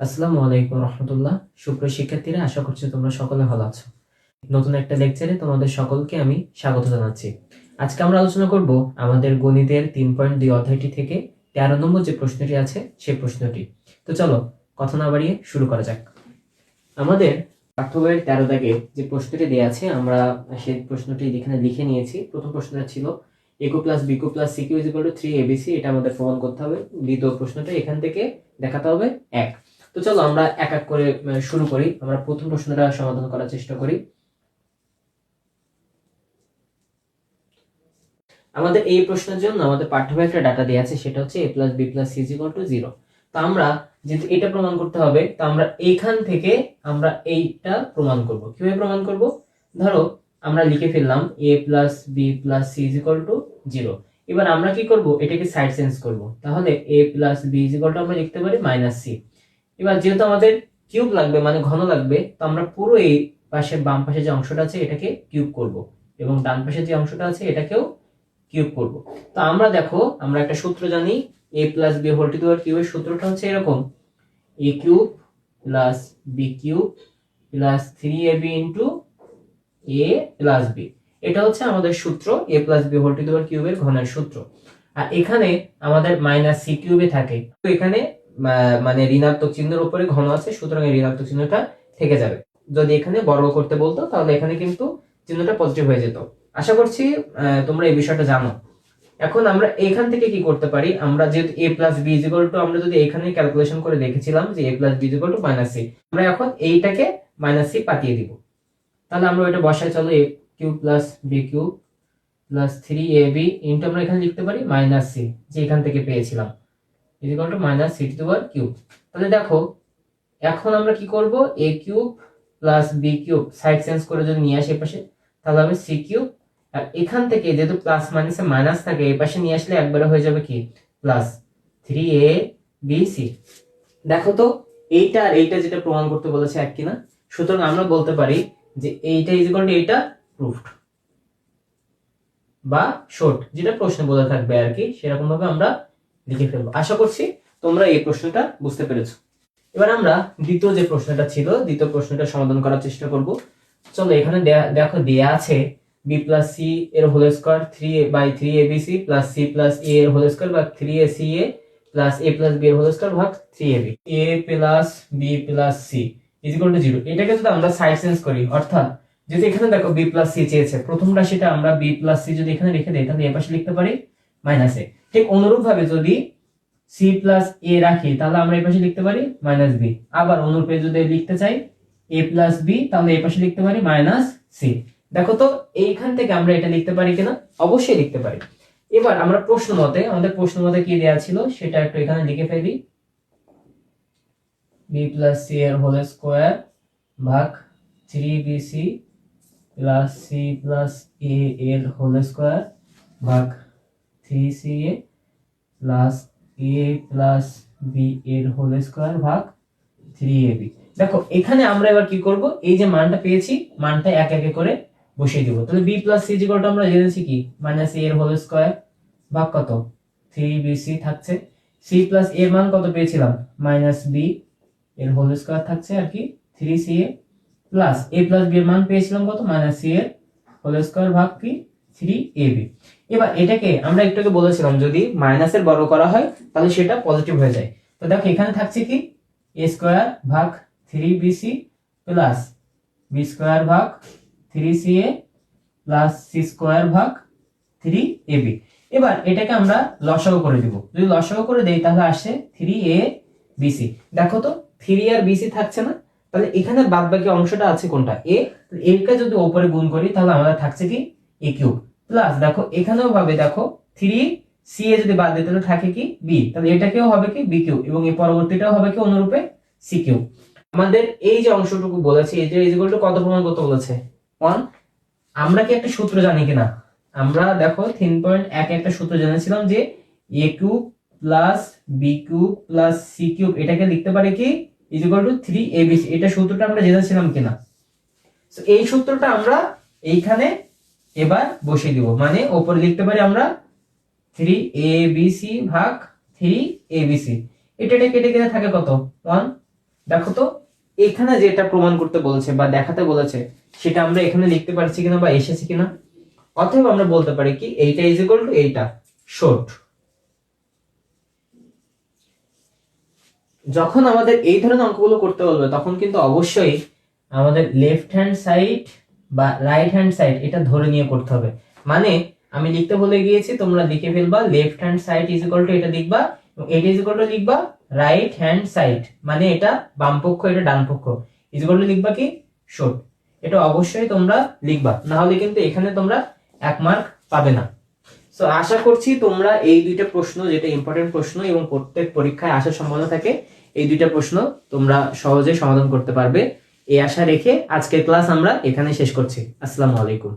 আসসালামু আলাইকুম রহমতুল্লাহ। সুপ্রিয় শিক্ষার্থীরা, আশা করছি তোমরা সকলে ভালো আছো। নতুন একটা লেকচারে তোমাদের সকলকে আমি স্বাগত জানাচ্ছি। আজকে আমরা আলোচনা করব আমাদের গণিতের 3.2 অধ্যায়টি থেকে 13 নম্বর যে প্রশ্নটি আছে সেই প্রশ্নটি। তো চলো কথা না বাড়িয়ে শুরু করা যাক। আমাদের পাঠ্য বইয়ের 13 দাগে যে প্রশ্নটি দেওয়া আছে আমরা সেই প্রশ্নটি এখানে লিখে নিয়েছি। প্রথম প্রশ্নটা ছিল একু প্লাস বিকু প্লাস সিকিউ ইজ ইকুয়াল টু 3abc, এটা আমাদের প্রমাণ করতে হবে। দ্বিতীয় প্রশ্নটা এখান থেকে দেখাতে হবে 1। তো চলো আমরা এক এক করে শুরু করি। আমরা প্রথম প্রশ্নটা সমাধান করার চেষ্টা করি। আমাদের এই প্রশ্নের জন্য আমাদের পাঠ্য বইয়ে একটা ডাটা দেওয়া আছে, সেটা হচ্ছে a plus B plus C is equal to 0। তো আমরা যেহেতু এটা প্রমাণ করতে হবে, তো আমরা এইখান থেকে আমরা এইটা প্রমাণ করব। কিভাবে প্রমাণ করব? ধরো আমরা লিখে ফেললাম a plus B plus C is equal to 0। এবার আমরা কি করব? এটাকে সাইড চেঞ্জ করব। তাহলে a plus B is equal to আমরা লিখতে পারি মাইনাস সি। এবার যেহেতু আমাদের কিউব লাগবে, মানে ঘন লাগবে, তো আমরা পুরো এই পাশে বাম পাশে যে অংশটা আছে এটাকে কিউব করব, এবং ডান পাশে যে অংশটা আছে এটাকেও কিউব করব। তো আমরা দেখো, আমরা একটা সূত্র জানি, a plus b whole to the power কিউবের সূত্রটা হচ্ছে এরকম, a cube plus B cube plus 3ab into a plus b. এটা হচ্ছে আমাদের সূত্র, a plus b whole to the power কিউবের ঘনের সূত্র। আর এখানে আমাদের মাইনাস সি কিউবে থাকে, তো এখানে মানে ঋণাত্মক চিহ্নের উপরে ঘন আছে, সুতরাং এই ঋণাত্মক চিহ্নটা থেকে যাবে। যদি এখানে বর্গ করতে বলতো তাহলে এখানে কিন্তু চিহ্নটা পজিটিভ হয়ে যেত। আশা করছি তোমরা এই বিষয়টা জানো। এখন আমরা এখান থেকে কি করতে পারি? আমরা যেহেতু a plus B is equal to, আমরা যদি এখানে ক্যালকুলেশন করে দেখেছিলাম যে a plus B is equal to minus C, আমরা এখন এইটাকে মাইনাস সি পাঠিয়ে দিব। তাহলে আমরা ওইটা বসাই, চলো a cube plus B cube plus 3ab into আমরা এখানে লিখতে পারি মাইনাস সি, যে এখান থেকে পেয়েছিলাম, is equal to minus C to the power cube. তাহলে দেখো এখন আমরা কি করব? a cube plus B cube side change করে যদি নিয়ে আসি পাশে, তাহলে হবে সি কিউব। আর এখান থেকে যেহেতু প্লাস মাইনাসে মাইনাস থাকে, এই পাশে নিয়ে আসলে একবারে হয়ে যাবে কি প্লাস 3abc। দেখো তো এইটা আর এইটা যেটা প্রমাণ করতে বলেছে এক কিনা। সুতরাং আমরা বলতে পারি যে এইটা ইজ ইকুয়াল টু এইটা প্রুফড বা শর্ট, যেটা প্রশ্ন বলে থাকবে আর কি, সেরকম ভাবে আমরা লিখে ফেলবো। আশা করছি তোমরা এই প্রশ্নটা বুঝতে পেরেছো। এবার আমরা দ্বিতীয় যে প্রশ্নটা ছিল, দ্বিতীয় প্রশ্নটা সমাধান করার চেষ্টা করব। চলো এখানে দেখো দেয়া আছে b প্লাস সি এর whole square 3/3abc plus c plus a এর হোল স্কয়ার বা 3aca plus a plus b এর হোল স্কয়ার ভাগ 3ab। a plus b plus c is equal to 0। এটাকে যদি আমরা সাইড চেঞ্জ করি, অর্থাৎ যদি এখানে দেখো b প্লাস c চেয়েছে, প্রথম রাশিটা আমরা b প্লাস c যদি এখানে রেখে দেই, তাহলে এই পাশে লিখতে পারি মাইনাস a। ঠিক অনুরূপ ভাবে যদি c প্লাস a রাখি, তাহলে আমরা এই পাশে লিখতে পারি মাইনাস b। আবার অনুরূপে যদি লিখতে চাই a প্লাস b, তাহলে এই পাশে লিখতে পারি মাইনাস c। দেখো তো এইখান থেকে আমরা এটা লিখতে পারি কিনা? অবশ্যই লিখতে পারি। এবার আমরা প্রশ্ন মতে, আমাদের প্রশ্ন মতে কি দেয়া ছিল সেটা একটু এখানে লিখে ফেলি, b প্লাস c এর হোল স্কয়ার ভাগ 3bc plus c plus a এর হোল স্কয়ার ভাগ 3ca plus a plus b এর হোল স্কয়ার ভাগ 3ab। দেখো এখানে আমরা এবার কি করব? এই যে মানটা পেয়েছি, মানটা এক এক করে বসিয়ে দেব। তাহলে b plus c equal to আমরা জেনেছি কি মাইনাস a এর হোল স্কয়ার ভাগ কত 3bc থাকছে, c প্লাস a এর মান কত পেয়েছিলাম মাইনাস b এর হোল স্কয়ার থাকছে আর কি 3ca plus a plus b এর মান পেয়েছিলাম কত মাইনাস c এর হোল স্কয়ার ভাগ কি 3ab। এবার এটাকে আমরা একটু আগে বলেছিলাম যদি মাইনাসের বর্গ করা হয় তাহলে সেটা পজিটিভ হয়ে যায়। তো দেখো এখানে থাকছে কি a স্কয়ার ভাগ 3bc প্লাস b স্কয়ার ভাগ 3ca প্লাস c স্কয়ার ভাগ 3ab। এবার এটাকে আমরা লসাগু করে দিব। যদি লসাগু করে দেই তাহলে আসে 3abc। দেখো তো 3 আর bc থাকছে না, তাহলে এখানে বাদবাকি অংশটা আছে কোনটা? a। a কে যদি উপরে গুণ করি তাহলে আমাদের থাকছে কি a কিউব প্লাস দেখো এখানেও ভাবে দেখো 3c এ যদি বাদ দিই তাহলে থাকে কি b, তাহলে এটাকেও হবে কি b কিউব এবং এই পরবর্তীটাও হবে কি অনুরূপে c কিউব। আমাদের এই যে অংশটুকু বলেছে এই যে ইজ ইকুয়াল টু কত প্রমাণ করতে বলেছে 1। আমরা কি একটা সূত্র জানি কিনা? আমরা দেখো 3.1 একটা সূত্র জেনেছিলাম যে a cube plus b cube plus c cube, এটাকে লিখতে পারি কি ইজ ইকুয়াল টু 3abc। এটা সূত্রটা আমরা জেনেছিলাম কিনা? সো এই সূত্রটা আমরা এইখানে এবার বসিয়ে দিব, মানে উপরে লিখতে পারি আমরা 3abc ভাগ 3abc। এটা কেটে কেটে থাকে কত 1, দেখো তো এখানে যেটা প্রমাণ করতে বলেছে বা দেখাতে বলেছে সেটা আমরা এখানে লিখতে পারছি কিনা বা এসেছে কিনা। অতএব আমরা বলতে পারি কি এইটা ইজ ইকুয়াল টু এইটা শর্ট। যখন আমাদের এই ধরনের অঙ্কগুলো করতে বলবে তখন কিন্তু অবশ্যই আমাদের লেফট হ্যান্ড সাইড বা রাইট হ্যান্ড সাইড এটা ধরে নিয়ে করতে হবে। মানে আমি লিখতে ভুলে গিয়েছি, তোমরা লিখে ফেলবা left hand side is equal two এটা লিখবা এবং এটা ইজ ইকুয়াল টু লিখবা রাইট হ্যান্ড সাইড, মানে এটা বাম পক্ষ এটা ডান পক্ষ, ইজ ইকুয়াল টু লিখবা কি শর্ট। এটা অবশ্যই তোমরা লিখবা, না হলে কিন্তু এখানে তোমরা 1 মার্ক পাবে না। সো আশা করছি তোমরা এই দুইটা প্রশ্ন, যেটা ইম্পর্টেন্ট প্রশ্ন এবং প্রত্যেক পরীক্ষায় আসার সম্ভাবনা থাকে, এই দুইটা প্রশ্ন তোমরা সহজে সমাধান করতে পারবে। এই আশা রেখে আজকের ক্লাস আমরা এখানে শেষ করছি। আসসালামু আলাইকুম।